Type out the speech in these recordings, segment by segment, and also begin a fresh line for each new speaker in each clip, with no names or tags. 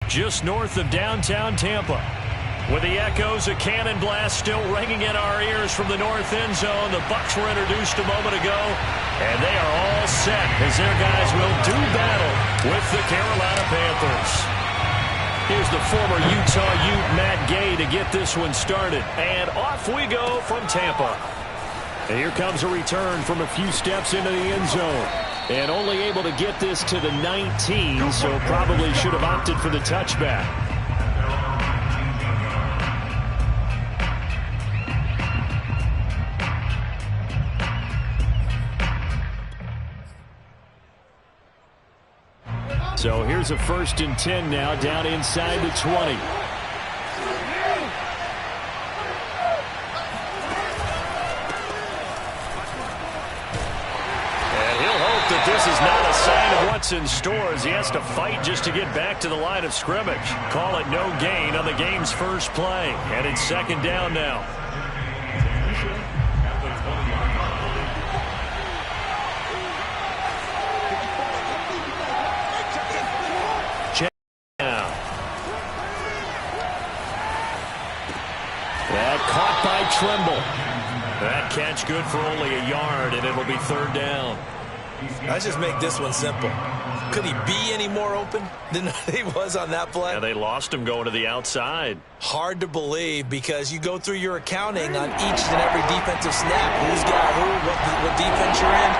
just north of downtown Tampa. With the echoes of cannon blast still ringing in our ears from the north end zone, the Bucs were introduced a moment ago, and they are all set as their guys will do battle with the Carolina Panthers. Here's the former Utah Ute Matt Gay to get this one started, and off we go from Tampa. And here comes a return from a few steps into the end zone, and only able to get this to the 19, so probably should have opted for the touchback. So here's a 1st and 10 now, down inside the 20. And he'll hope that this is not a sign of what's in store as he has to fight just to get back to the line of scrimmage. Call it no gain on the game's first play. And it's 2nd down now. Caught by Trimble. That catch good for only a yard, and it'll be 3rd down.
Let's just make this one simple. Could he be any more open than he was on that play?
Yeah, they lost him going to the outside.
Hard to believe because you go through your accounting on each and every defensive snap. Who's got who, what defense you're in.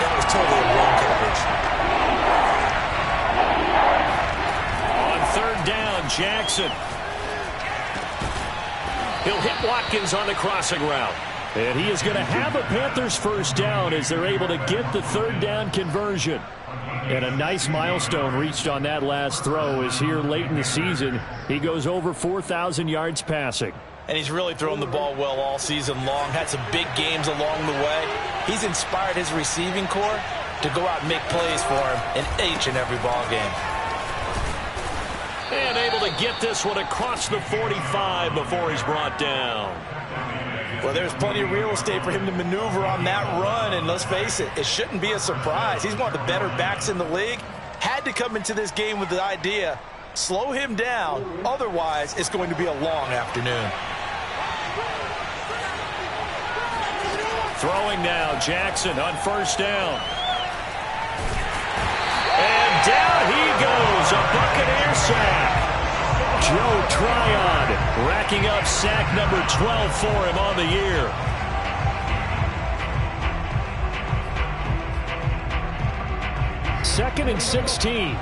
That was totally a wrong coverage.
On 3rd down, Jackson. He'll hit Watkins on the crossing route. And he is going to have a Panthers 1st down as they're able to get the 3rd down conversion. And a nice milestone reached on that last throw is here late in the season. He goes over 4,000 yards passing.
And he's really thrown the ball well all season long. Had some big games along the way. He's inspired his receiving corps to go out and make plays for him in each and every ball game.
And able to get this one across the 45 before he's brought down.
Well, there's plenty of real estate for him to maneuver on that run, and let's face it, it shouldn't be a surprise. He's one of the better backs in the league. Had to come into this game with the idea, slow him down, otherwise it's going to be a long afternoon.
Throwing now, Jackson on 1st down. And down he goes, a Buccaneer sack. Joe Tryon racking up sack number 12 for him on the year. Second and 16.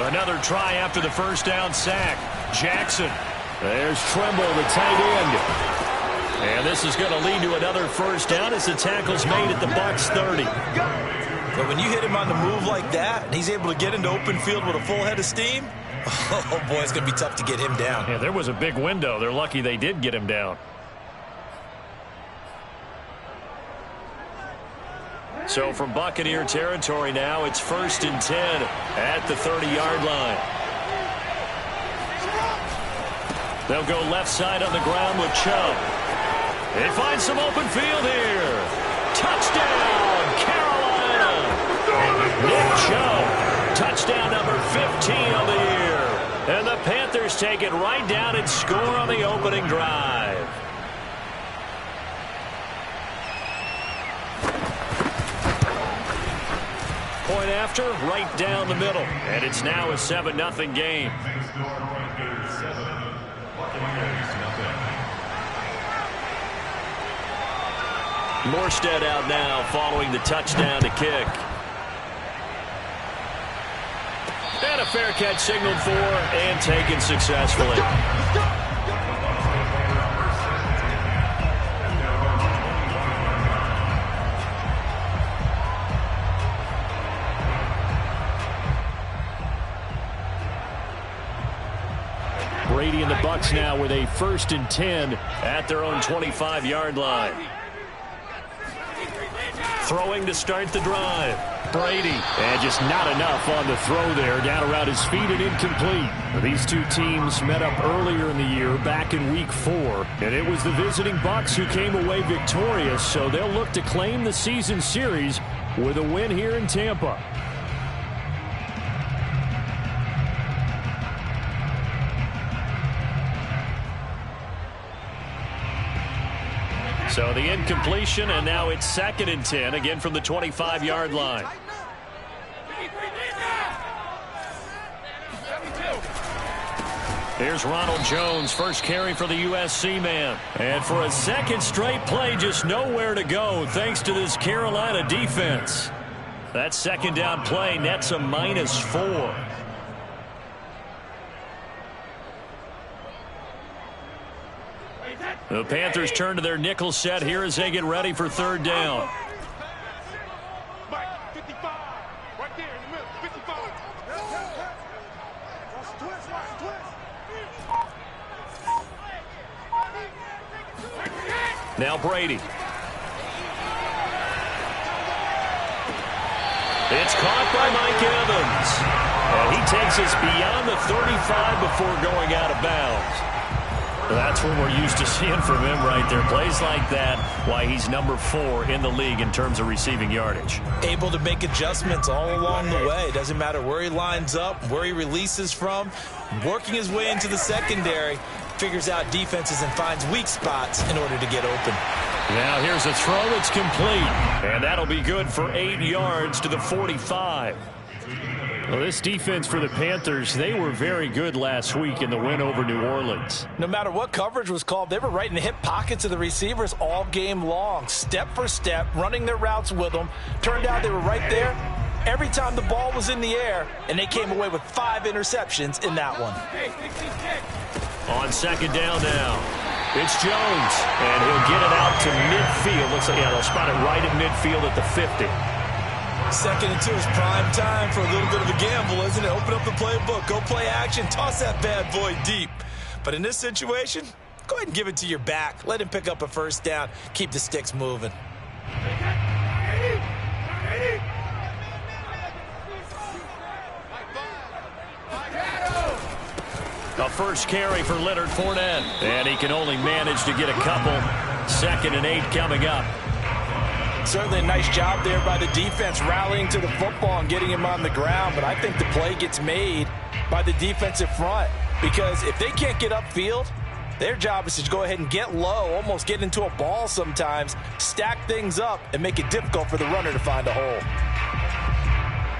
Another try after the 1st down sack. Jackson. There's Trimble, the tight end. And this is going to lead to another 1st down as the tackle's made at the Bucs 30.
But when you hit him on the move like that, and he's able to get into open field with a full head of steam, oh boy, it's going to be tough to get him down.
Yeah, there was a big window. They're lucky they did get him down. So from Buccaneer territory now, it's 1st and 10 at the 30-yard line. They'll go left side on the ground with Chubb. They find some open field here. Touchdown, Carolina. Nick Chubb, touchdown number 15 of the year. And the Panthers take it right down and score on the opening drive. Point after, right down the middle. And it's now a 7-0 game. Morstead out now following the touchdown to kick. And a fair catch signaled for and taken successfully. Brady and the Bucs now with a 1st and 10 at their own 25-yard line. Throwing to start the drive. Brady. And just not enough on the throw there. Down around his feet and incomplete. These two teams met up earlier in the year, back in Week 4. And it was the visiting Bucs who came away victorious. So they'll look to claim the season series with a win here in Tampa. So the incompletion, and now it's 2nd and 10, again from the 25-yard line. Here's Ronald Jones, first carry for the USC man. And for a second straight play, just nowhere to go thanks to this Carolina defense. That second down play nets a -4. The Panthers turn to their nickel set here as they get ready for 3rd down. Now Brady. It's caught by Mike Evans. And he takes us beyond the 35 before going out of bounds. That's what we're used to seeing from him right there. Plays like that, why he's number 4 in the league in terms of receiving yardage.
Able to make adjustments all along the way. Doesn't matter where he lines up, where he releases from. Working his way into the secondary. Figures out defenses and finds weak spots in order to get open.
Now here's a throw that's complete. And that'll be good for 8 yards to the 45. Well, this defense for the Panthers, they were very good last week in the win over New Orleans.
No matter what coverage was called, they were right in the hip pockets of the receivers all game long. Step for step, running their routes with them. Turned out they were right there every time the ball was in the air, and they came away with 5 interceptions in that one.
On 2nd down now, it's Jones, and he'll get it out to midfield. Looks like, yeah, they'll spot it right at midfield at the 50.
2nd and 2 is prime time for a little bit of a gamble, isn't it? Open up the playbook, go play action, toss that bad boy deep. But in this situation, go ahead and give it to your back. Let him pick up a 1st down. Keep the sticks moving.
A first carry for Leonard Fournette. And he can only manage to get a couple. 2nd and 8 coming up.
Certainly a nice job there by the defense rallying to the football and getting him on the ground. But I think the play gets made by the defensive front. Because if they can't get upfield, their job is to go ahead and get low, almost get into a ball sometimes, stack things up, and make it difficult for the runner to find a hole.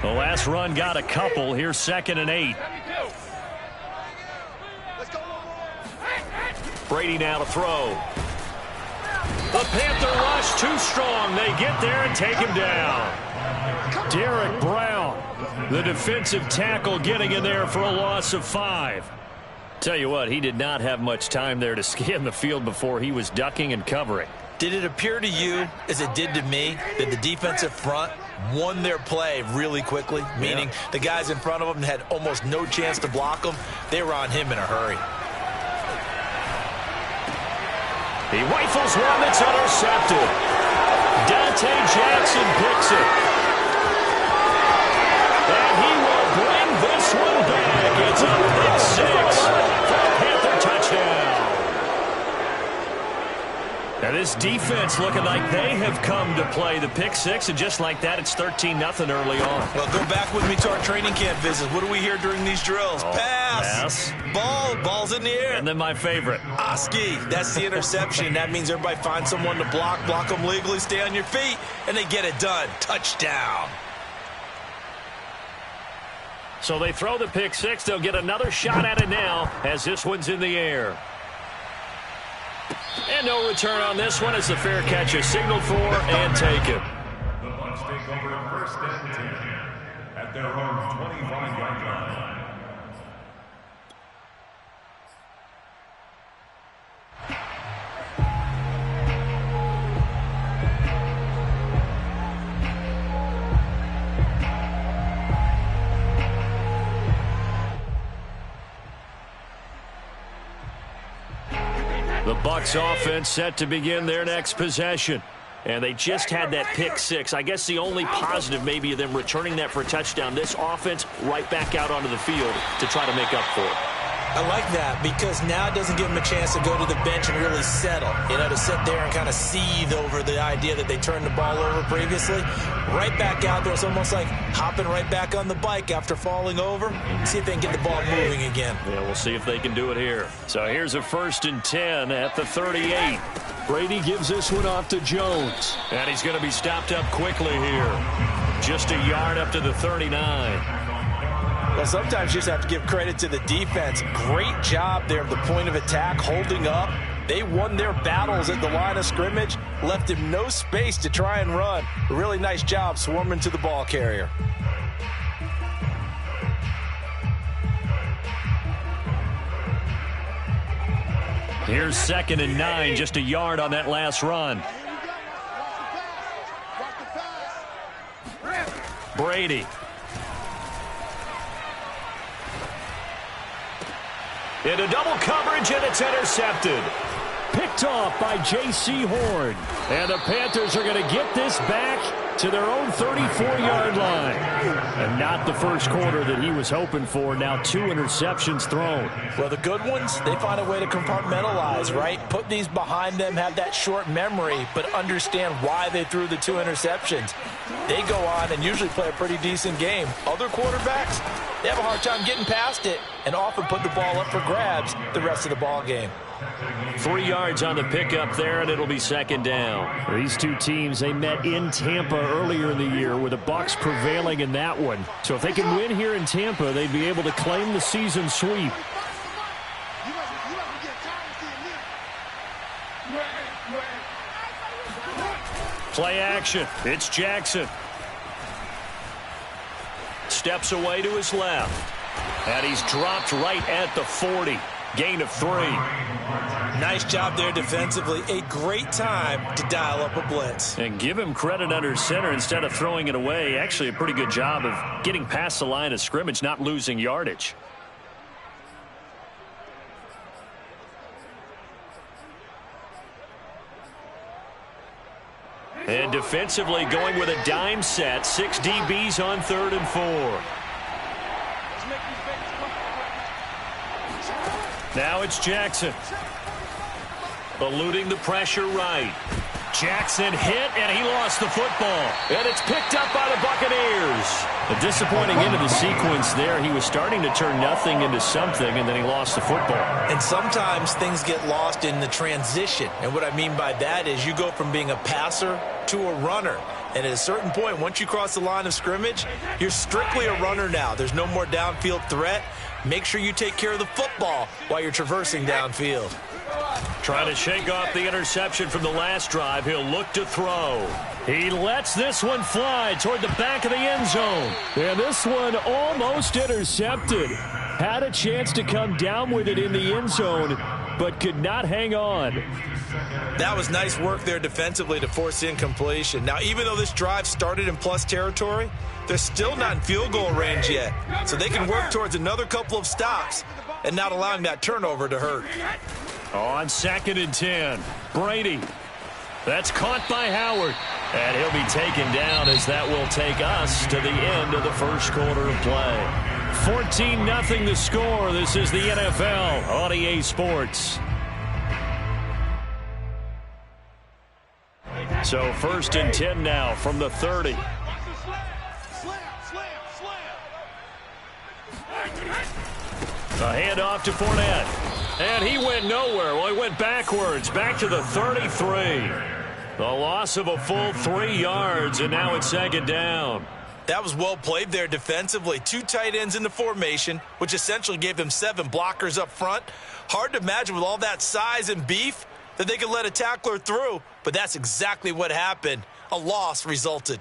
The last run got a couple. Here's 2nd and 8. Brady now to throw. The Panther rush too strong. They get there and take him down. Derek Brown, the defensive tackle, getting in there for a loss of 5. Tell you what, he did not have much time there to scan the field before he was ducking and covering.
Did it appear to you, as it did to me, that the defensive front won their play really quickly? Meaning the guys in front of them had almost no chance to block them. They were on him in a hurry.
He rifles one that's intercepted. Dante Jackson picks it. And he will bring this one back. It's a pick 6 for a Panther touchdown. Now this defense looking like they have come to play the pick 6, and just like that, it's 13-0 early on.
Well, go back with me to our training camp visits. What do we hear during these drills? Pass. Ball's in the air.
And then my favorite.
Oski, that's the interception. That means everybody finds someone to block them legally, stay on your feet, and they get it done. Touchdown.
So they throw the pick 6. They'll get another shot at it now as this one's in the air. And no return on this one as the fair catch is signaled for and taken.
The Bucs take over 1st and 10 at their own 25-yard line.
The Bucs offense set to begin their next possession. And they just had that pick six. I guess the only positive maybe of them returning that for a touchdown. This offense right back out onto the field to try to make up for it.
I like that because now it doesn't give them a chance to go to the bench and really settle. You know, to sit there and kind of seethe over the idea that they turned the ball over previously. Right back out there. It's almost like hopping right back on the bike after falling over. See if they can get the ball moving again.
Yeah, we'll see if they can do it here. So here's a 1st and 10 at the 38. Brady gives this one off to Jones. And he's going to be stopped up quickly here. Just a yard up to the 39.
Well, sometimes you just have to give credit to the defense. Great job there at the point of attack, holding up. They won their battles at the line of scrimmage, left him no space to try and run. A really nice job swarming to the ball carrier.
Here's 2nd and 9, just a yard on that last run. Brady. Into double coverage, and it's intercepted. Picked off by J.C. Horn. And the Panthers are going to get this back to their own 34-yard line. And not the first quarter that he was hoping for. Now 2 interceptions thrown.
Well, the good ones, they find a way to compartmentalize, right? Put these behind them, have that short memory, but understand why they threw the 2 interceptions. They go on and usually play a pretty decent game. Other quarterbacks, they have a hard time getting past it and often put the ball up for grabs the rest of the ball game.
3 yards on the pickup there, and it'll be 2nd down. These two teams, they met in Tampa earlier in the year with the Bucs prevailing in that one. So if they can win here in Tampa, they'd be able to claim the season sweep. Play action. It's Jackson. Steps away to his left. And he's dropped right at the 40. Gain of 3.
Nice job there defensively. A great time to dial up a blitz.
And give him credit under center instead of throwing it away. Actually a pretty good job of getting past the line of scrimmage, not losing yardage. And defensively going with a dime set. 6 DBs on 3rd and 4. Now it's Jackson. Eluding the pressure right. Jackson hit, and he lost the football. And it's picked up by the Buccaneers. A disappointing end of the sequence there. He was starting to turn nothing into something, and then he lost the football.
And sometimes things get lost in the transition. And what I mean by that is you go from being a passer to a runner. And at a certain point, once you cross the line of scrimmage, you're strictly a runner now. There's no more downfield threat. Make sure you take care of the football while you're traversing downfield.
Trying to shake off the interception from the last drive. He'll look to throw. He lets this one fly toward the back of the end zone. And this one almost intercepted. Had a chance to come down with it in the end zone, but could not hang on.
That was nice work there defensively to force incompletion. Now, even though this drive started in plus territory, they're still not in field goal range yet. So they can work towards another couple of stops and not allowing that turnover to hurt.
On 2nd and 10, Brady. That's caught by Howard. And he'll be taken down as that will take us to the end of the first quarter of play. 14-0 the score. This is the NFL on EA Sports. So 1st and 10 now from the 30. A handoff to Fournette. And he went nowhere. Well, he went backwards, back to the 33. The loss of a full 3 yards, and now it's 2nd down.
That was well played there defensively. 2 tight ends in the formation, which essentially gave them 7 blockers up front. Hard to imagine with all that size and beef that they could let a tackler through, but that's exactly what happened. A loss resulted.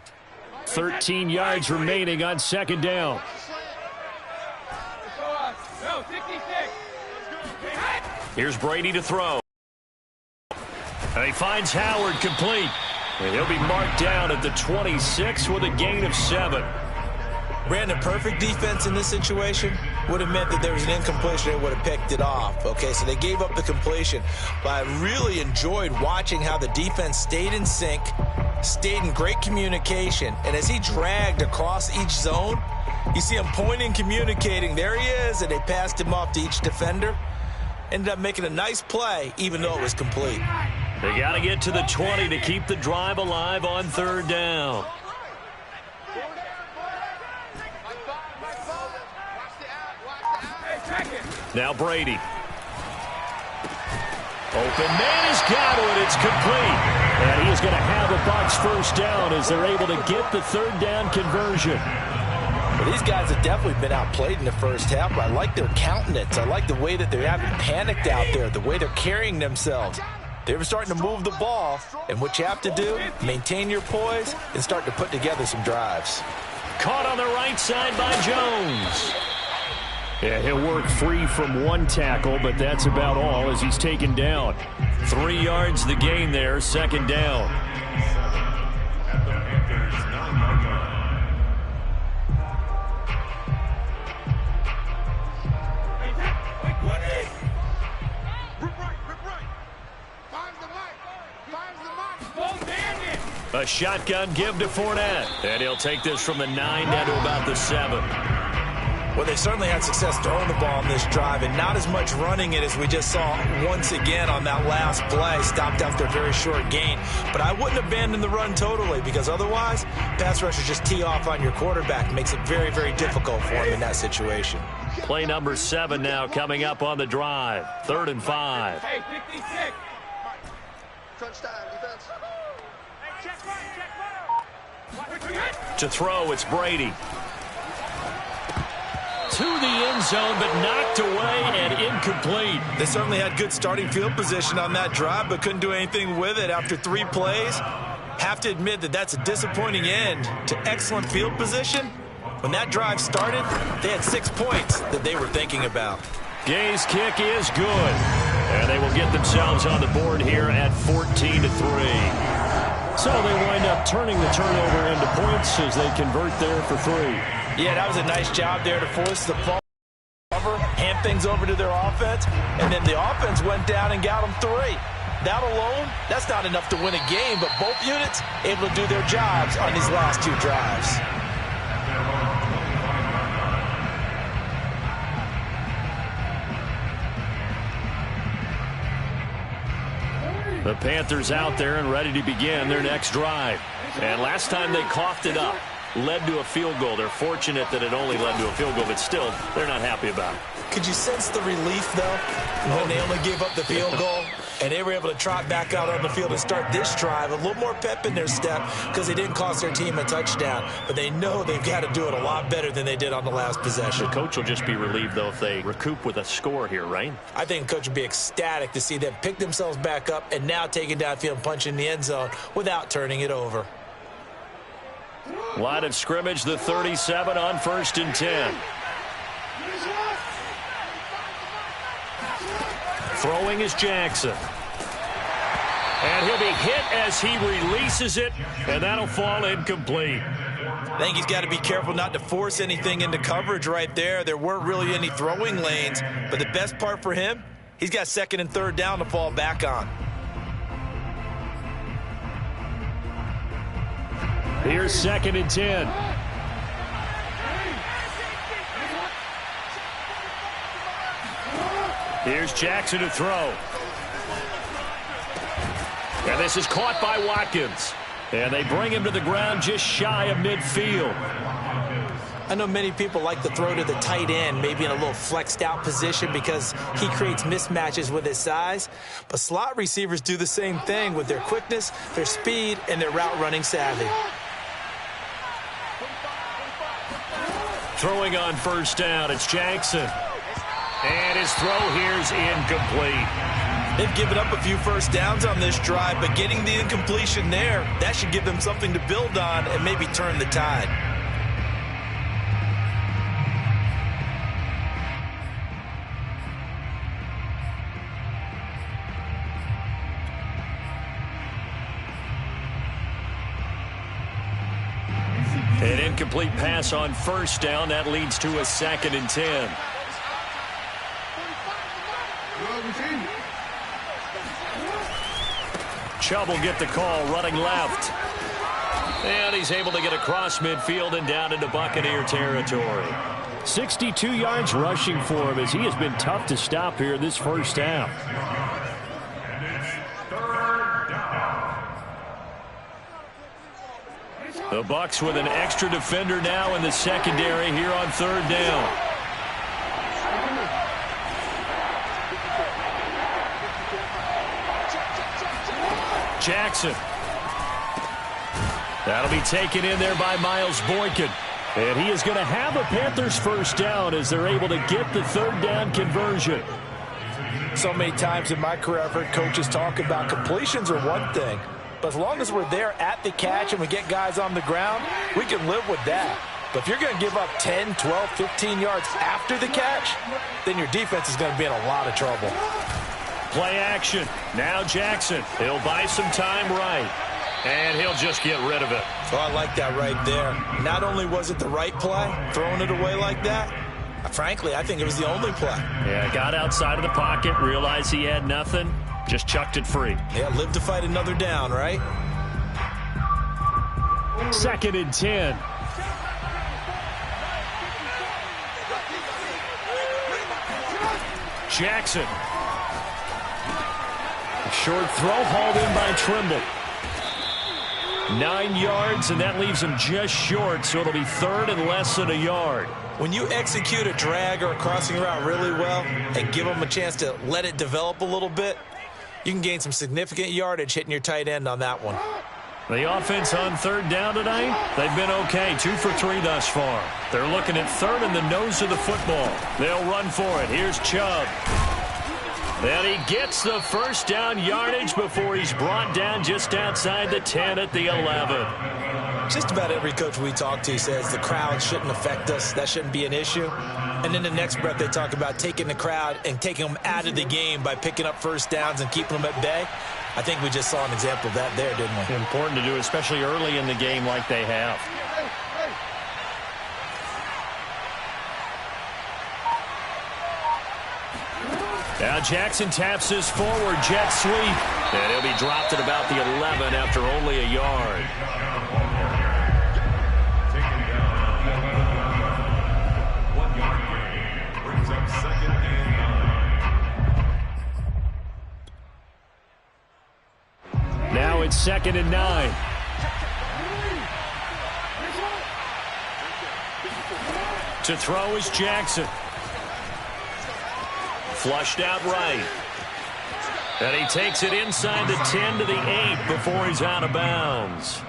13 yards remaining on 2nd down. Here's Brady to throw. And he finds Howard complete. And he'll be marked down at the 26 with a gain of 7.
Brandon, perfect defense in this situation. would have meant that there was an incompletion. They would have picked it off. Okay, so they gave up the completion. But I really enjoyed watching how the defense stayed in sync, stayed in great communication. And as he dragged across each zone, you see him pointing, communicating. There he is, and they passed him off to each defender. Ended up making a nice play, even though it was complete.
They got to get to the 20 to keep the drive alive on third down. Now Brady. Open man has got it. It's complete. And he is going to have a Bucs first down as they're able to get the third down conversion.
Well, these guys have definitely been outplayed in the first half, but I like their countenance. I like the way that they haven't panicked out there, the way they're carrying themselves. They're starting to move the ball, and what you have to do, maintain your poise and start to put together some drives.
Caught on the right side by Jones. Yeah, he'll work free from one tackle, but that's about all as he's taken down. 3 yards the gain there, second down.
At the Panthers 9-yard line.
A shotgun give to Fournette. And he'll take this from the 9 down to about the 7.
Well, they certainly had success throwing the ball on this drive and not as much running it as we just saw once again on that last play. Stopped after a very short gain. But I wouldn't abandon the run totally because otherwise, pass rushers just tee off on your quarterback. It makes it very, very difficult for him in that situation.
Play number 7 now coming up on the drive. 3rd and 5.
Hey, 56. Crunch time, defense.
To throw, it's Brady. To the end zone, but knocked away and incomplete.
They certainly had good starting field position on that drive, but couldn't do anything with it after 3 plays. Have to admit that that's a disappointing end to excellent field position. When that drive started, they had 6 points that they were thinking about.
Gay's kick is good. And they will get themselves on the board here at 14-3. So they wind up turning the turnover into points as they convert there for 3.
Yeah, that was a nice job there to force the ball over, hand things over to their offense, and then the offense went down and got them 3. That alone, that's not enough to win a game, but both units able to do their jobs on these last 2 drives.
The Panthers out there and ready to begin their next drive. And last time they coughed it up, led to a field goal. They're fortunate that it only led to a field goal, but still, they're not happy about it.
Could you sense the relief, though, when they only gave up the field goal and they were able to trot back out on the field and start this drive? A little more pep in their step because they didn't cost their team a touchdown, but they know they've got to do it a lot better than they did on the last possession.
The coach will just be relieved, though, if they recoup with a score here, right?
I think the coach would be ecstatic to see them pick themselves back up and now taking downfield and punching the end zone without turning it over.
Line of scrimmage, the 37 on 1st and 10. Throwing is Jackson. And he'll be hit as he releases it, and that'll fall incomplete.
I think he's got to be careful not to force anything into coverage right there. There weren't really any throwing lanes, but the best part for him, he's got 2nd and 3rd down to fall back on.
Here's 2nd and 10. Here's Jackson to throw. And this is caught by Watkins. And they bring him to the ground just shy of midfield.
I know many people like to throw to the tight end, maybe in a little flexed out position because he creates mismatches with his size. But slot receivers do the same thing with their quickness, their speed, and their route running savvy.
Throwing on 1st down, it's Jackson. And his throw here's incomplete.
They've given up a few first downs on this drive, but getting the incompletion there, that should give them something to build on and maybe turn the tide.
An incomplete pass on 1st down. That leads to a 2nd and 10. Chubb will get the call running left. And he's able to get across midfield and down into Buccaneer territory. 62 yards rushing for him as he has been tough to stop here this first half. The Bucs with an extra defender now in the secondary here on third down. Jackson. That'll be taken in there by Miles Boykin. And he is going to have a Panthers first down as they're able to get the third down conversion.
So many times in my career I've heard coaches talk about completions are one thing. But as long as we're there at the catch and we get guys on the ground, we can live with that. But if you're going to give up 10, 12, 15 yards after the catch, then your defense is going to be in a lot of trouble.
Play action. Now Jackson. He'll buy some time right. And he'll just get rid of it.
Oh, I like that right there. Not only was it the right play, throwing it away like that, frankly, I think it was the only play.
Yeah, got outside of the pocket, realized he had nothing, just chucked it free.
Yeah, live to fight another down, right?
2nd and 10. Jackson. A short throw hauled in by Trimble. 9 yards, and that leaves him just short, so it'll be third and less than a yard.
When you execute a drag or a crossing route really well and give them a chance to let it develop a little bit, you can gain some significant yardage hitting your tight end on that one.
The offense on third down tonight, they've been okay, 2 for 3 thus far. They're looking at third in the nose of the football. They'll run for it. Here's Chubb. And he gets the first down yardage before he's brought down just outside the 10 at the 11.
Just about every coach we talk to says the crowd shouldn't affect us. That shouldn't be an issue. And in the next breath, they talk about taking the crowd and taking them out of the game by picking up first downs and keeping them at bay. I think we just saw an example of that there, didn't we?
Important to do, especially early in the game like they have. Now Jackson taps this forward jet sweep. And he'll be dropped at about the 11 after only a yard.
Taken down at the 11. 1 yard gain. Brings up 2nd and 9.
Now it's 2nd and 9. To throw is Jackson. Flushed out right. And he takes it inside the 10 to the 8 before he's out of bounds.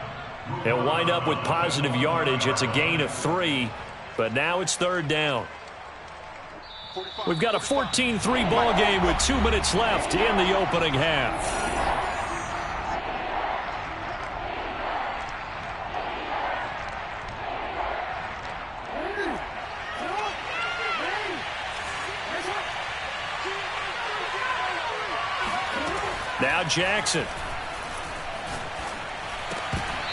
He'll wind up with positive yardage. It's a gain of 3, but now it's third down. We've got a 14-3 ball game with 2 minutes left in the opening half. Now Jackson.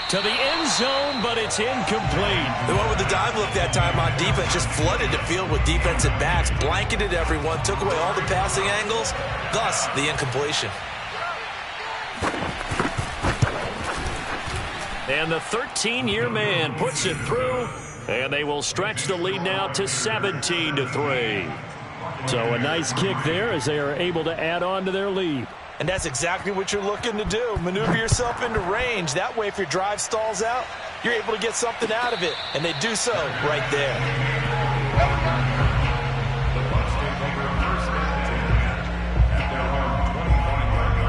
To the end zone, but it's incomplete.
They went with the dive look that time on defense, just flooded the field with defensive backs, blanketed everyone, took away all the passing angles, thus the incompletion.
And the 13-year man puts it through, and they will stretch the lead now to 17-3. So a nice kick there as they are able to add on to their lead.
And that's exactly what you're looking to do. Maneuver yourself into range. That way, if your drive stalls out, you're able to get something out of it. And they do so right there.
The Bucs take over first and 10 at their own 25-yard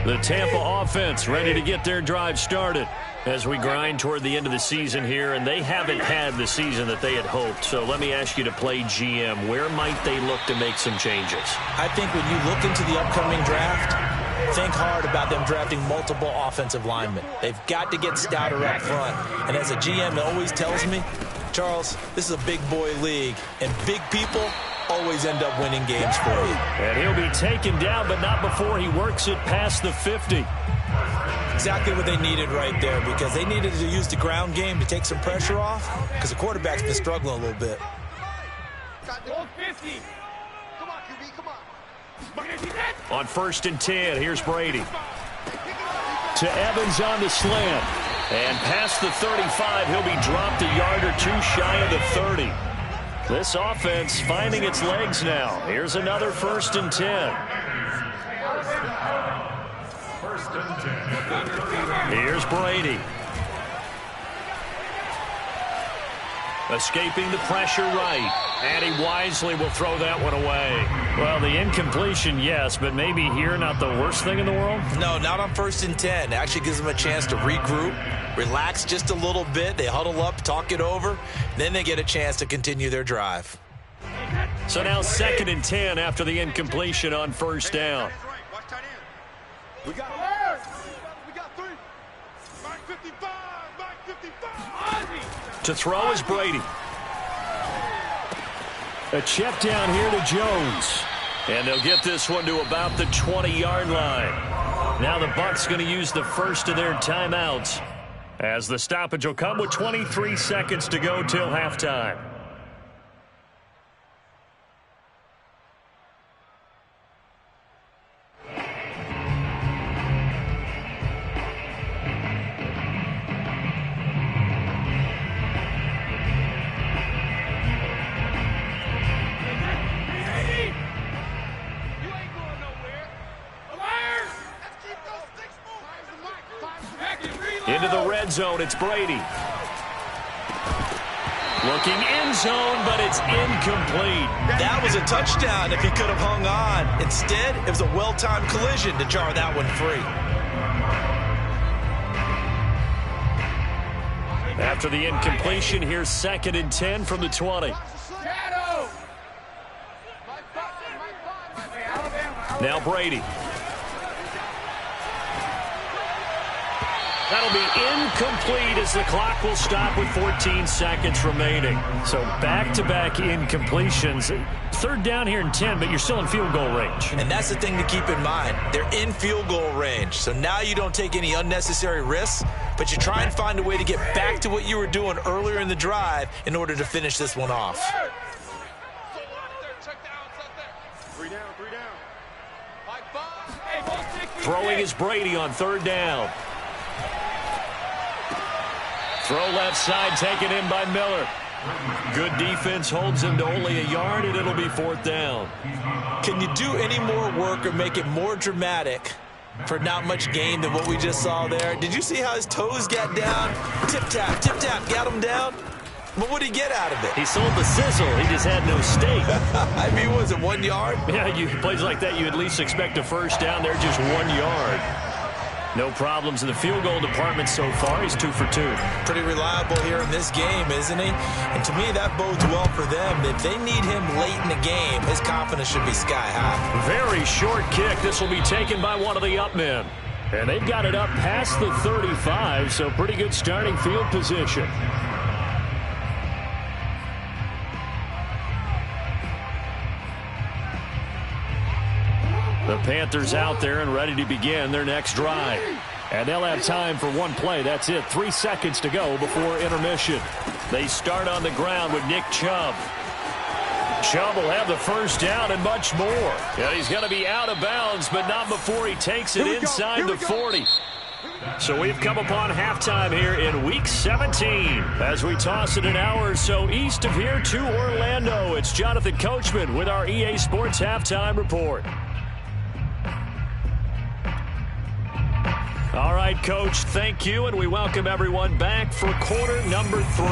The Tampa offense ready to get their drive started as we grind toward the end of the season here, and they haven't had the season that they had hoped. So let me ask you to play GM. Where might they look to make some changes?
I think when you look into the upcoming draft, think hard about them drafting multiple offensive linemen. They've got to get stouter up front. And as a GM always tells me, Charles, this is a big boy league, and big people always end up winning games for you.
And he'll be taken down, but not before he works it past the 50.
Exactly what they needed right there, because they needed to use the ground game to take some pressure off, because the quarterback's been struggling a little bit.
Come on, QB, come on.
On 1st and 10, here's Brady. To Evans on the slant. And past the 35, he'll be dropped a yard or two shy of the 30. This offense finding its legs now. Here's another 1st and 10. Here's Brady. Escaping the pressure right. And he wisely will throw that one away. Well, the incompletion, yes, but maybe here not the worst thing in the world?
No, not on 1st and 10. It actually gives them a chance to regroup, relax just a little bit. They huddle up, talk it over. Then they get a chance to continue their drive.
So now 2nd and 10 after the incompletion on 1st down.
We got 3. Mark 55. Mark 55.
To throw is Brady. A check down here to Jones. And they'll get this one to about the 20-yard line. Now the Bucs going to use the first of their timeouts, as the stoppage will come with 23 seconds to go till halftime. Into the red zone, it's Brady. Looking end zone, but it's incomplete.
That was a touchdown if he could have hung on. Instead, it was a well-timed collision to jar that one free.
After the incompletion, here's 2nd and 10 from the 20. Now Brady. That'll be incomplete as the clock will stop with 14 seconds remaining. So back-to-back incompletions. 3rd down here and 10, but you're still in field goal range.
And that's the thing to keep in mind. They're in field goal range. So now you don't take any unnecessary risks, but you try and find a way to get back to what you were doing earlier in the drive in order to finish this one off.
3 down.
Throwing is Brady on 3rd down. Throw left side, taken in by Miller. Good defense holds him to only a yard, and it'll be 4th down.
Can you do any more work or make it more dramatic for not much gain than what we just saw there? Did you see how his toes got down? Tip-tap, got him down. But what did he get out of it?
He sold the sizzle. He just had no steak.
I mean, was it 1 yard?
Yeah, plays like that, you at least expect a 1st down. They're just 1 yard. No problems in the field goal department so far. He's 2 for 2.
Pretty reliable here in this game, isn't he? And to me, that bodes well for them. If they need him late in the game, his confidence should be sky high.
Very short kick. This will be taken by one of the up men. And they've got it up past the 35, so pretty good starting field position. The Panthers out there and ready to begin their next drive. And they'll have time for one play. That's it. 3 seconds to go before intermission. They start on the ground with Nick Chubb. Chubb will have the 1st down and much more. Yeah, he's going to be out of bounds, but not before he takes it inside the 40. So we've come upon halftime here in Week 17. As we toss it an hour or so east of here to Orlando, it's Jonathan Coachman with our EA Sports Halftime Report. All right, Coach, thank you, and we welcome everyone back for quarter number 3.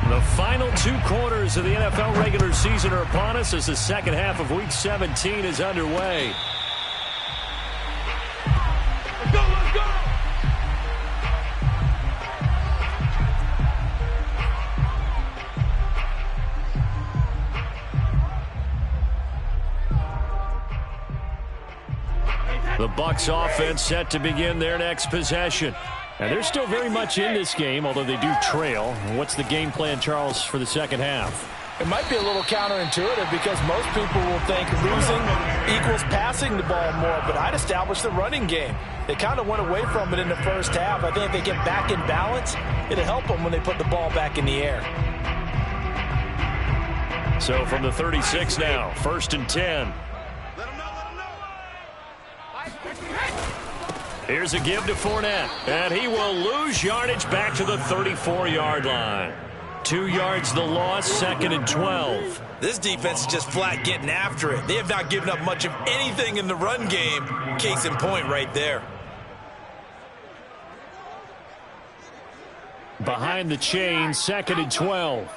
The final 2 quarters of the NFL regular season are upon us as the second half of Week 17 is underway.
Let's go!
The Bucs offense set to begin their next possession. And they're still very much in this game, although they do trail. What's the game plan, Charles, for the second half?
It might be a little counterintuitive because most people will think losing equals passing the ball more, but I'd establish the running game. They kind of went away from it in the first half. I think if they get back in balance, it'll help them when they put the ball back in the air.
So from the 36 now, 1st and 10. Here's a give to Fournette, and he will lose yardage back to the 34-yard line. 2 yards the loss, 2nd and 12.
This defense is just flat getting after it. They have not given up much of anything in the run game. Case in point right there.
Behind the chain, 2nd and 12.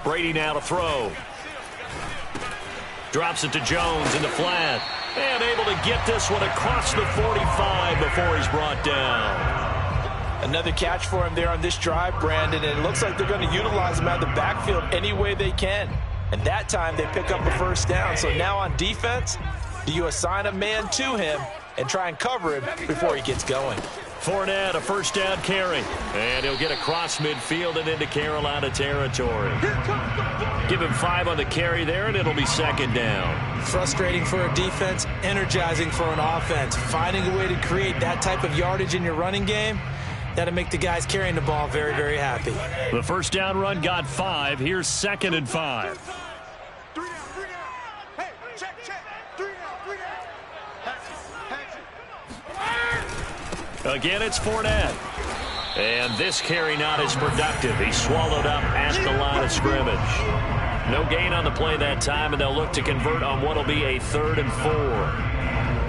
Brady now to throw. Drops it to Jones in the flat. And able to get this one across the 45 before he's brought down.
Another catch for him there on this drive, Brandon, and it looks like they're going to utilize him out of the backfield any way they can. And that time they pick up a first down. So now on defense, do you assign a man to him and try and cover him before he gets going?
Fournette, a first down carry. And he'll get across midfield and into Carolina territory. Give him 5 on the carry there, and it'll be 2nd down.
Frustrating for a defense, energizing for an offense. Finding a way to create that type of yardage in your running game, that'll make the guys carrying the ball very, very happy.
The first down run got 5. Here's 2nd and 5.
3 down, 3 down. Hey, check. 3 down.
Again, it's Fournette. And this carry not as productive. He's swallowed up at the line of scrimmage. No gain on the play that time, and they'll look to convert on what will be a 3rd and 4.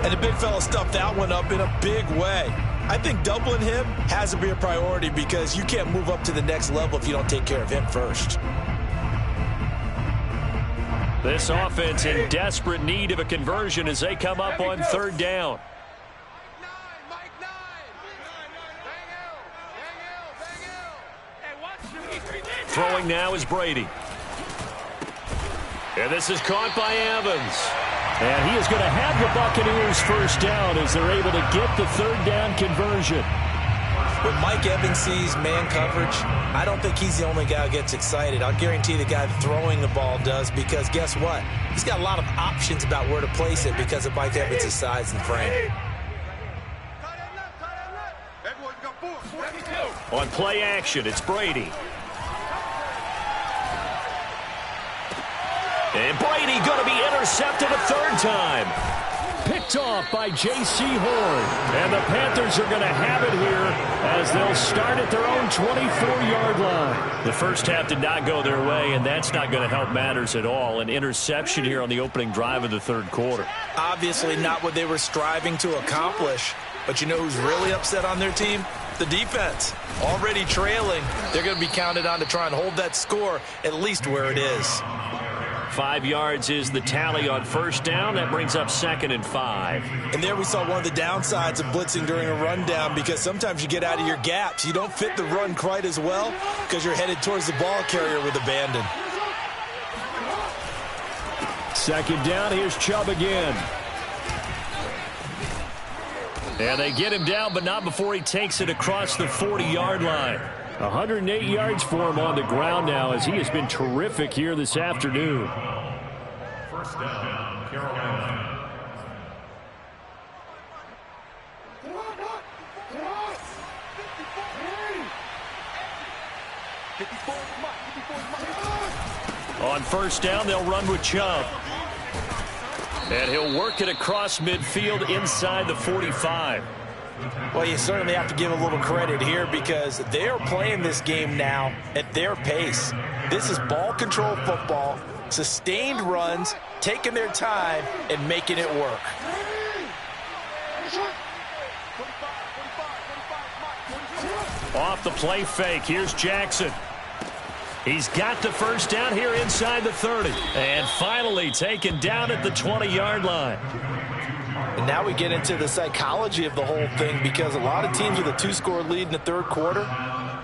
And the big fella stuffed that one up in a big way. I think doubling him has to be a priority because you can't move up to the next level if you don't take care of him first.
This offense in desperate need of a conversion as they come up on 3rd down. Throwing now is Brady. And this is caught by Evans. And he is going to have the Buccaneers first down as they're able to get the 3rd down conversion.
When Mike Evans sees man coverage, I don't think he's the only guy who gets excited. I'll guarantee the guy throwing the ball does because guess what? He's got a lot of options about where to place it because of Mike Evans' size and frame.
On play action, it's Brady. And Brady going to be intercepted a 3rd time. Picked off by J.C. Horn. And the Panthers are going to have it here as they'll start at their own 24-yard line. The first half did not go their way, and that's not going to help matters at all. An interception here on the opening drive of the 3rd quarter.
Obviously not what they were striving to accomplish. But you know who's really upset on their team? The defense. Already trailing. They're going to be counted on to try and hold that score at least where it is.
5 yards is the tally on 1st down. That brings up 2nd and 5.
And there we saw one of the downsides of blitzing during a rundown because sometimes you get out of your gaps. You don't fit the run quite as well because you're headed towards the ball carrier with abandon.
2nd down. Here's Chubb again. And they get him down, but not before he takes it across the 40-yard line. 108 yards for him on the ground now as he has been terrific here this afternoon.
First down, Carolina.
On 1st down, they'll run with Chubb. And he'll work it across midfield inside the 45.
Well, you certainly have to give a little credit here because they are playing this game now at their pace. This is ball control football, sustained runs, taking their time, and making it work.
Off the play fake, here's Jackson. He's got the first down here inside the 30. And finally taken down at the 20-yard line.
And now we get into the psychology of the whole thing because a lot of teams with a 2-score lead in the 3rd quarter,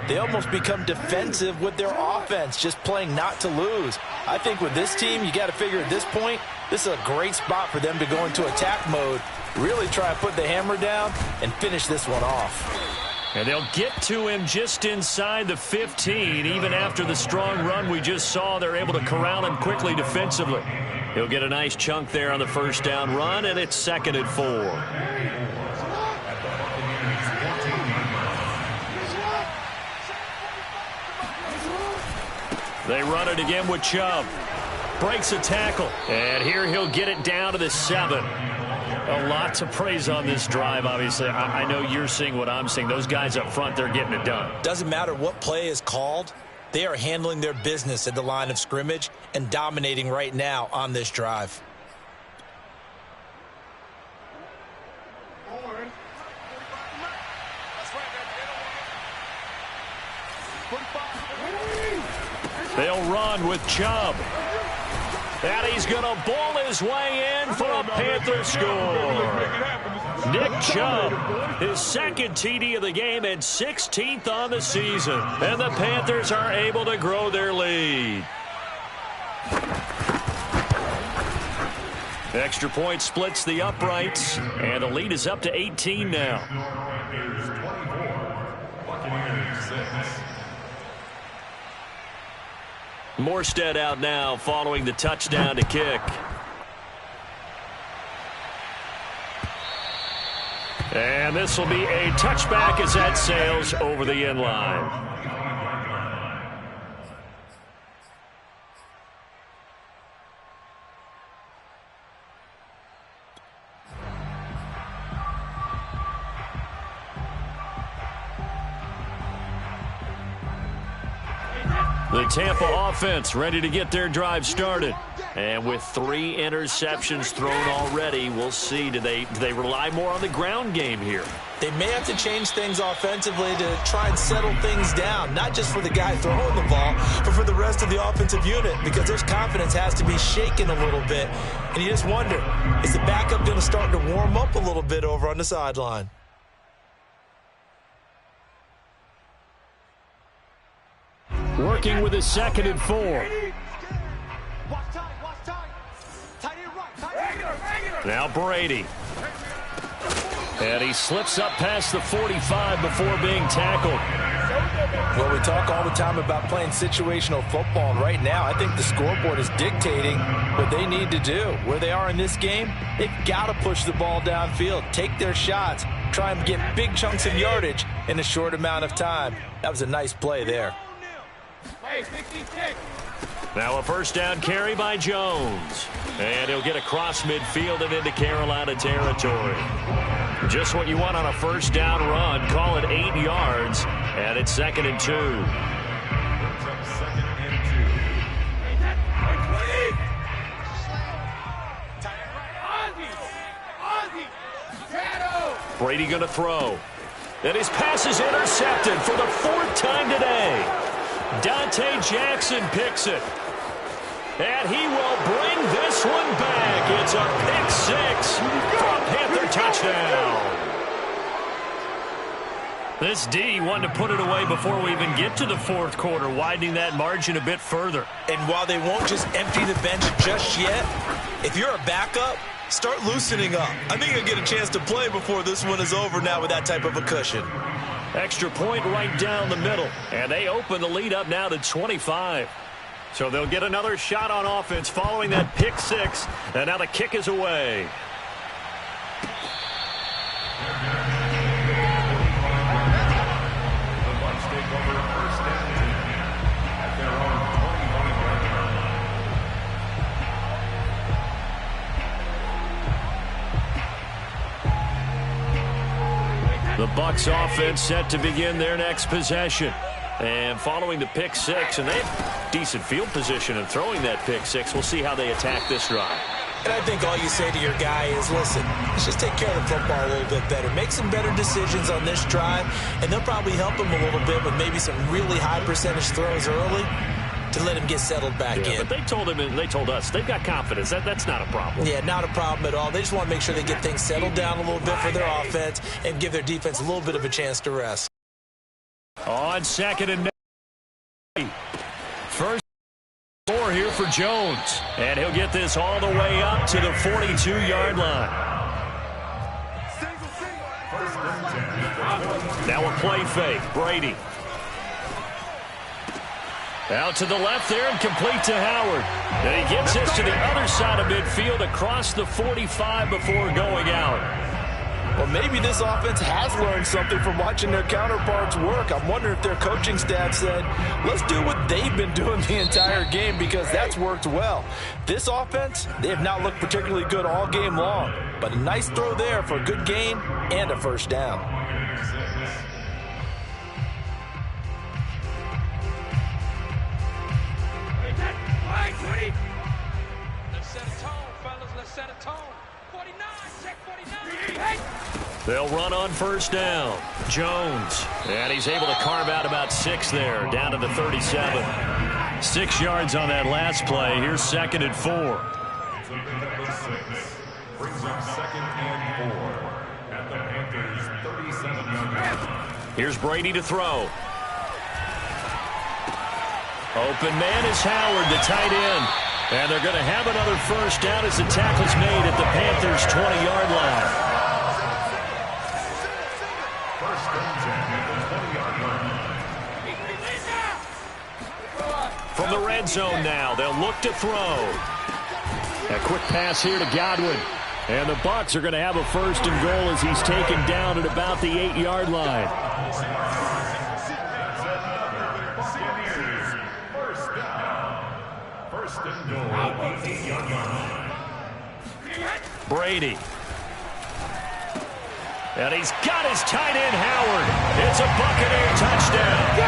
they almost become defensive with their offense, just playing not to lose. I think with this team, you got to figure at this point, this is a great spot for them to go into attack mode, really try and put the hammer down and finish this one off.
And they'll get to him just inside the 15. Even after the strong run we just saw, they're able to corral him quickly defensively. He'll get a nice chunk there on the first down run, and it's 2nd and 4. They run it again with Chubb. Breaks a tackle. And here he'll get it down to the 7. A lot to praise on this drive, obviously. I know you're seeing what I'm seeing. Those guys up front, they're getting it done.
Doesn't matter what play is called. They are handling their business at the line of scrimmage and dominating right now on this drive.
They'll run with Chubb. And he's going to bowl his way in for a Panther score. Nick Chubb, his 2nd TD of the game and 16th on the season. And the Panthers are able to grow their lead. Extra point splits the uprights, and the lead is up to 18 now.
Panthers 24, Buccaneers 6.
Morstead out now following the touchdown to kick. And this will be a touchback as that sails over the end line. The Tampa offense ready to get their drive started. And with 3 interceptions thrown already, we'll see. Do they rely more on the ground game here?
They may have to change things offensively to try and settle things down, not just for the guy throwing the ball, but for the rest of the offensive unit, because their confidence has to be shaken a little bit. And you just wonder, is the backup going to start to warm up a little bit over on the sideline?
Working with his 2nd and 4. Now Brady. And he slips up past the 45 before being tackled.
Well, we talk all the time about playing situational football, and right now I think the scoreboard is dictating what they need to do. Where they are in this game, they've got to push the ball downfield, take their shots, try and get big chunks of yardage in a short amount of time. That was a nice play there.
Now a first down carry by Jones. And he'll get across midfield and into Carolina territory. Just what you want on a first down run. Call it 8 yards. And it's 2nd and 2. Brady going to throw. And his pass is intercepted for the 4th time today. Dante Jackson picks it. And he will bring this one back. It's a pick 6 for a Panther touchdown. This D wanted to put it away before we even get to the 4th quarter, widening that margin a bit further.
And while they won't just empty the bench just yet, if you're a backup, start loosening up. I think you'll get a chance to play before this one is over now with that type of a cushion.
Extra point right down the middle. And they open the lead up now to 25. So they'll get another shot on offense following that pick 6. And now the kick is away.
The Bucs take over first and 10 at their own 21-yard line.
The Bucs offense set to begin their next possession. And following the pick 6, and they have decent field position in throwing that pick 6. We'll see how they attack this drive.
And I think all you say to your guy is, listen, let's just take care of the football a little bit better. Make some better decisions on this drive, and they'll probably help him a little bit with maybe some really high percentage throws early to let him get settled back in.
But they told him and they told us they've got confidence. That's not a problem.
Yeah, not a problem at all. They just want to make sure they get things settled down a little bit for their offense and give their defense a little bit of a chance to rest.
On on 2nd and 9. First score here for Jones. And he'll get this all the way up to the 42-yard line. Now a play fake. Brady. Out to the left there and complete to Howard. And he gets this to the other side of midfield across the 45 before going out.
Well, maybe this offense has learned something from watching their counterparts work. I'm wondering if their coaching staff said, let's do what they've been doing the entire game, because that's worked well. This offense, they have not looked particularly good all game long, but a nice throw there for a good gain and a first down.
Let's set a tone, fellas. Let's set a tone. 49, check 49. Hey!
They'll run on first down. Jones. And he's able to carve out about 6 there, down to the 37. 6 yards on that last play. Here's 2nd and 4.
Brings up 2nd and 4 at the Panthers' 37-yard line.
Here's Brady to throw. Open man is Howard, the tight end. And they're going to have another first down as the tackle's made at the Panthers' 20-yard line.
First and 10 at the 20-yard line.
From the red zone now, they'll look to throw. A quick pass here to Godwin. And the Bucs are going to have a first and goal as he's taken down at about the 8-yard line.
First and goal at the 8-yard line.
Brady. And he's got his tight end, Howard. It's a Buccaneer touchdown.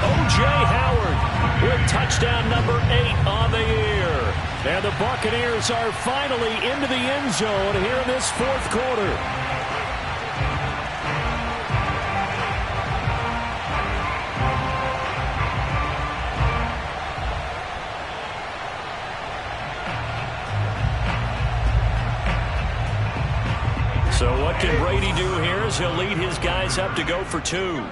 O.J. Howard with touchdown number 8 on the year. And the Buccaneers are finally into the end zone here in this 4th quarter. So what can Brady do here as he'll lead his guys up to go for 2.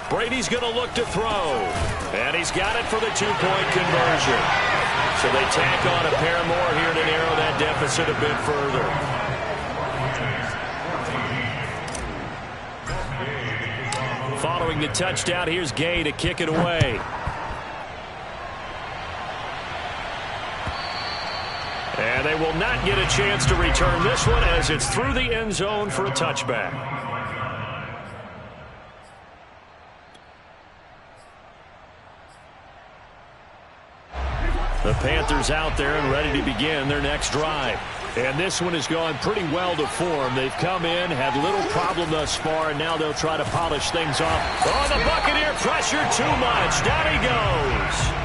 Brady's going to look to throw. And he's got it for the 2-point conversion. So they tack on a pair more here to narrow that deficit a bit further. Following the touchdown, here's Gay to kick it away. And they will not get a chance to return this one as it's through the end zone for a touchback. The Panthers out there and ready to begin their next drive. And this one has gone pretty well to form. They've come in, had little problem thus far, and now they'll try to polish things off. Oh, the Buccaneer pressure too much. Down he goes.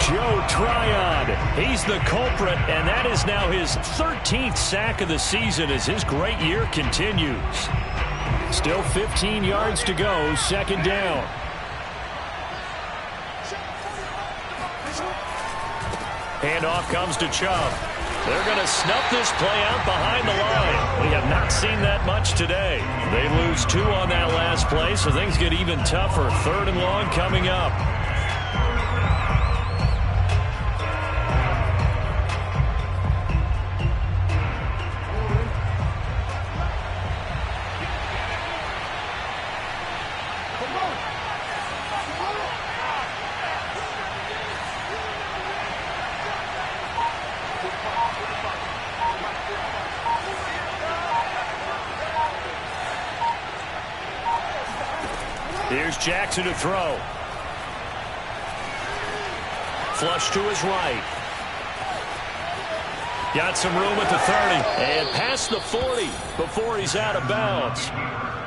Joe Tryon, he's the culprit, and that is now his 13th sack of the season as his great year continues. Still 15 yards to go, 2nd down. Handoff comes to Chubb. They're going to snuff this play out behind the line. We have not seen that much today. They lose 2 on that last play, so things get even tougher. 3rd and long coming up. Here's Jackson to throw. Flush to his right. Got some room at the 30. And past the 40 before he's out of bounds.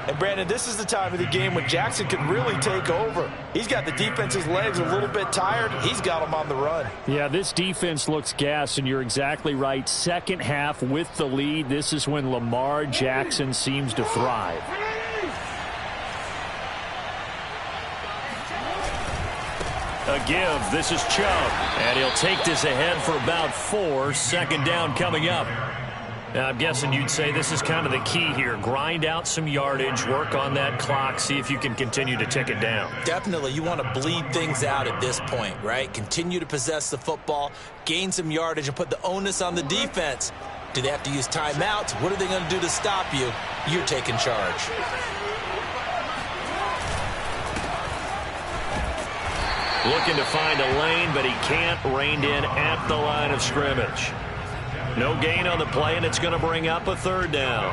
And, Brandon, this is the time of the game when Jackson can really take over. He's got the defense's legs a little bit tired. He's got them on the run.
Yeah, this defense looks gassed, and you're exactly right. Second half with the lead, this is when Lamar Jackson seems to thrive. A give. This is Chubb. And he'll take this ahead for about 4. Second down coming up. Now, I'm guessing you'd say this is kind of the key here. Grind out some yardage, work on that clock, see if you can continue to tick it down.
Definitely. You want to bleed things out at this point, right? Continue to possess the football, gain some yardage, and put the onus on the defense. Do they have to use timeouts? What are they going to do to stop you? You're taking charge.
Looking to find a lane, but he can't. Reined in at the line of scrimmage. No gain on the play, and it's going to bring up a third down.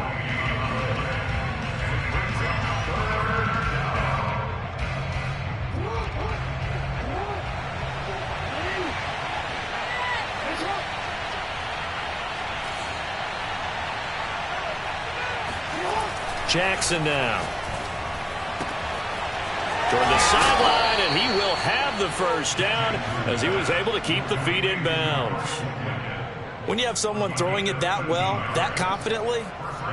Jackson now. Toward the sideline, and he will have the first down as he was able to keep the feet in bounds.
When you have someone throwing it that well, that confidently,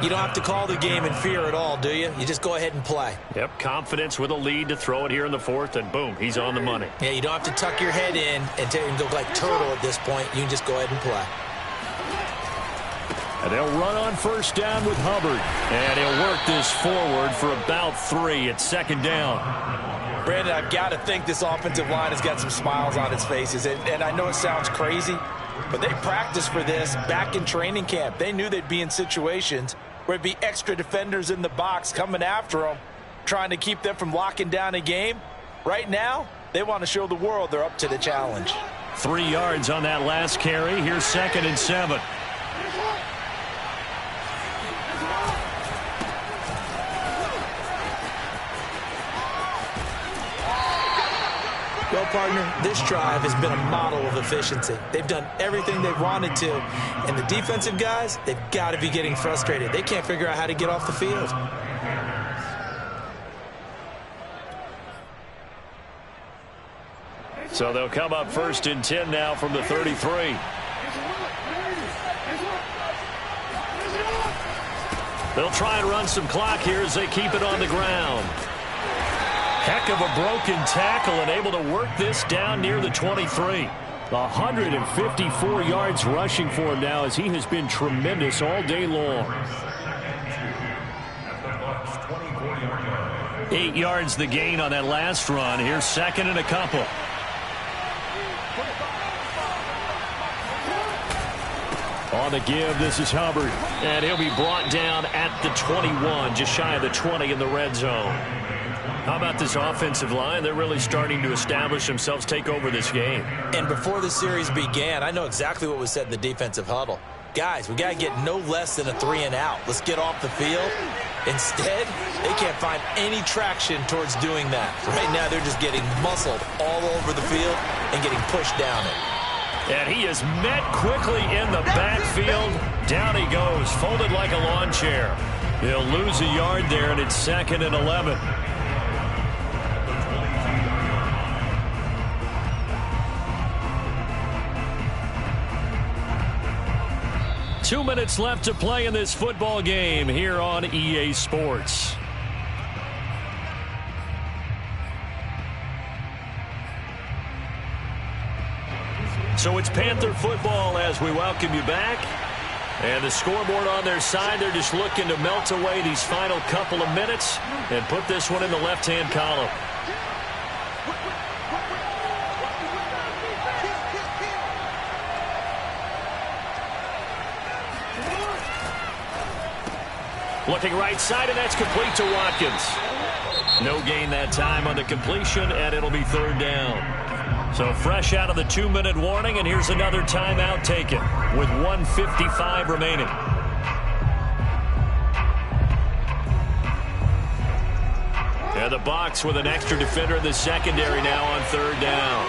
you don't have to call the game in fear at all, do you? You just go ahead and play.
Yep, confidence with a lead to throw it here in the fourth, and boom, he's on the money.
Yeah, you don't have to tuck your head in and go like turtle at this point. You can just go ahead and play.
And they'll run on first down with Hubbard. And he'll work this forward for about 3 at second down.
Brandon, I've got to think this offensive line has got some smiles on its faces. And I know it sounds crazy, but they practiced for this back in training camp. They knew they'd be in situations where there'd be extra defenders in the box coming after them, trying to keep them from locking down a game. Right now, they want to show the world they're up to the challenge.
3 yards on that last carry. Here's 2nd and 7.
Well, partner, this drive has been a model of efficiency. They've done everything they've wanted to. And the defensive guys, they've got to be getting frustrated. They can't figure out how to get off the field.
So they'll come up 1st and 10 now from the 33. They'll try and run some clock here as they keep it on the ground. Heck of a broken tackle and able to work this down near the 23. 154 yards rushing for him now as he has been tremendous all day long. 8 yards the gain on that last run. Here's 2nd and a couple. On the give, this is Hubbard. And he'll be brought down at the 21, just shy of the 20 in the red zone. How about this offensive line? They're really starting to establish themselves, take over this game.
And before the series began, I know exactly what was said in the defensive huddle. Guys, we got to get no less than a 3-and-out. Let's get off the field. Instead, they can't find any traction towards doing that. Right now, they're just getting muscled all over the field and getting pushed down it.
And he is met quickly in the backfield. Down he goes, folded like a lawn chair. He'll lose a yard there, and it's 2nd and 11. 2 minutes left to play in this football game here on EA Sports. So it's Panther football as we welcome you back. And the scoreboard on their side, they're just looking to melt away these final couple of minutes and put this one in the left-hand column. Looking right side, and that's complete to Watkins. No gain that time on the completion, and it'll be 3rd down. So fresh out of the 2-minute warning, and here's another timeout taken with 1:55 remaining. And the Bucs with an extra defender in the secondary now on 3rd down.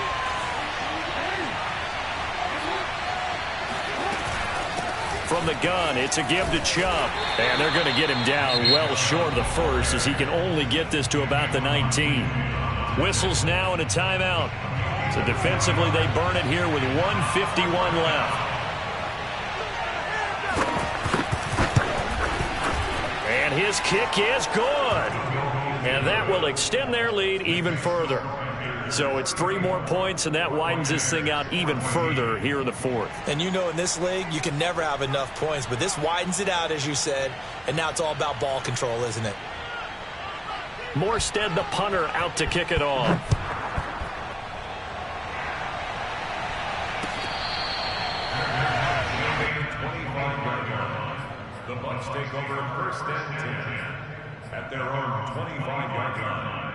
From the gun, it's a give to Chubb. And they're going to get him down well short of the first as he can only get this to about the 19. Whistles now and a timeout. So defensively, they burn it here with 1:51 left. And his kick is good. And that will extend their lead even further. So it's 3 more points, and that widens this thing out even further here in the fourth.
And you know in this league, you can never have enough points, but this widens it out, as you said, and now it's all about ball control, isn't it?
Morstead, the punter, out to kick it off.
The Bucs take over first and 10 at their own 25-yard line.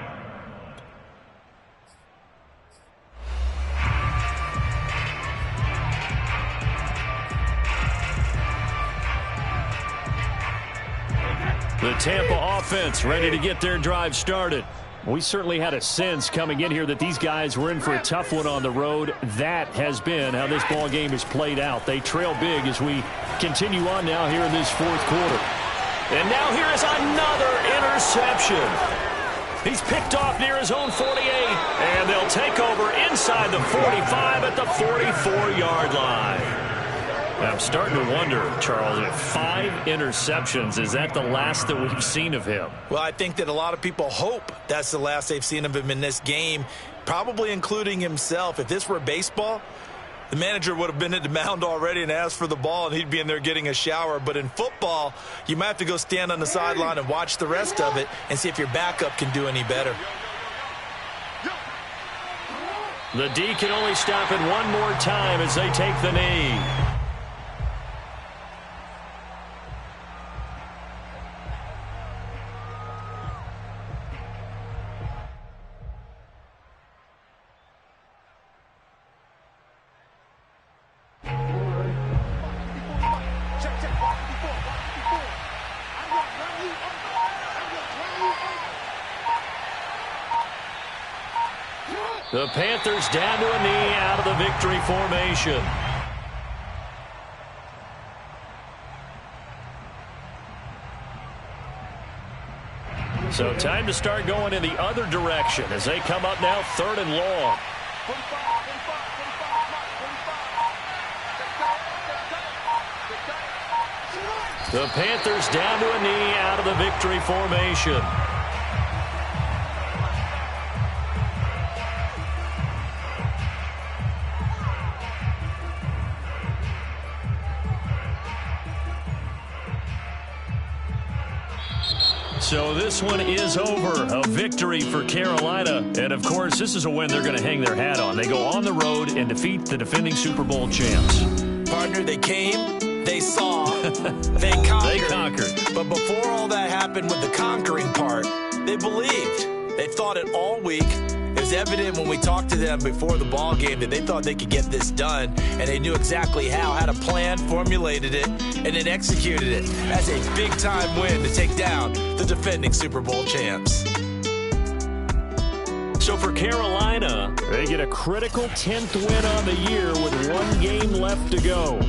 The Tampa offense ready to get their drive started. We certainly had a sense coming in here that these guys were in for a tough one on the road. That has been how this ball game has played out. They trail big as we continue on now here in this fourth quarter. And now here is another interception. He's picked off near his own 48, and they'll take over inside the 45 at the 44-yard line. I'm starting to wonder, Charles, if 5 interceptions, is that the last that we've seen of him?
Well, I think that a lot of people hope that's the last they've seen of him in this game, probably including himself. If this were baseball, the manager would have been at the mound already and asked for the ball, and he'd be in there getting a shower. But in football, you might have to go stand on the sideline and watch the rest of it and see if your backup can do any better.
The D can only stop it one more time as they take the knee. The Panthers down to a knee out of the victory formation. So time to start going in the other direction as they come up now 3rd and long. The Panthers down to a knee out of the victory formation. So this one is over. A victory for Carolina. And, of course, this is a win they're going to hang their hat on. They go on the road and defeat the defending Super Bowl champs.
Partner, they came, they saw, they conquered.
They conquered.
But before all that happened with the conquering part, they believed. They thought it all week. It was evident when we talked to them before the ball game that they thought they could get this done, and they knew exactly how, had a plan, formulated it, and then executed it. That's a big-time win to take down the defending Super Bowl champs.
So for Carolina, they get a critical 10th win on the year with 1 game left to go.